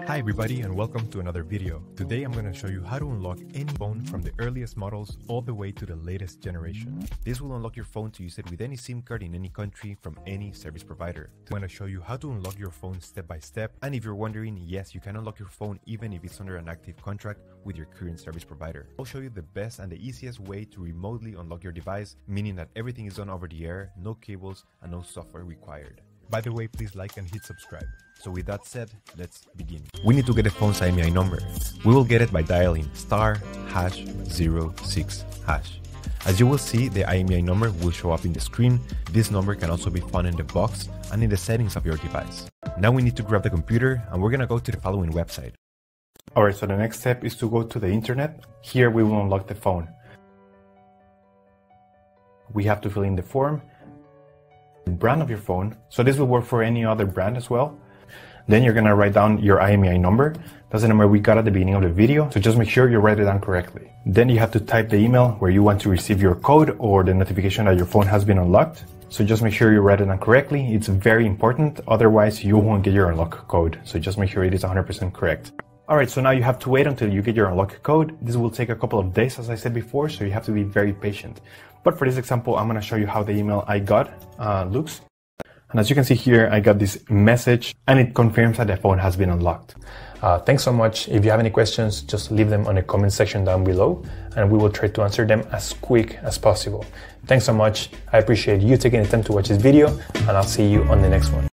Hi everybody and welcome to another video. Today I'm going to show you how to unlock any phone from the earliest models all the way to the latest generation. This will unlock your phone to use it with any SIM card in any country from any service provider. I'm going to show you how to unlock your phone step by step, and if you're wondering, yes, you can unlock your phone even if it's under an active contract with your current service provider. I'll show you the best and the easiest way to remotely unlock your device, meaning that everything is done over the air, no cables and no software required. By the way, please like and hit subscribe. So with that said, let's begin. We need to get a phone's IMEI number. We will get it by dialing *#06#. As you will see, the IMEI number will show up in the screen. This number can also be found in the box and in the settings of your device. Now we need to grab the computer and we're gonna go to the following website. Alright, so the next step is to go to the internet. Here we will unlock the phone. We have to fill in the form, the brand of your phone. So this will work for any other brand as well. Then you're gonna write down your IMEI number. That's the number we got at the beginning of the video, so just make sure you write it down correctly. Then you have to type the email where you want to receive your code or the notification that your phone has been unlocked. So just make sure you write it down correctly. It's very important, otherwise you won't get your unlock code. So just make sure it is 100% correct. Alright, so now you have to wait until you get your unlock code. This will take a couple of days, as I said before, so you have to be very patient. But for this example, I'm gonna show you how the email I got looks. And as you can see here, I got this message and it confirms that the phone has been unlocked. Thanks so much. If you have any questions, just leave them on the comment section down below and we will try to answer them as quick as possible. Thanks so much. I appreciate you taking the time to watch this video and I'll see you on the next one.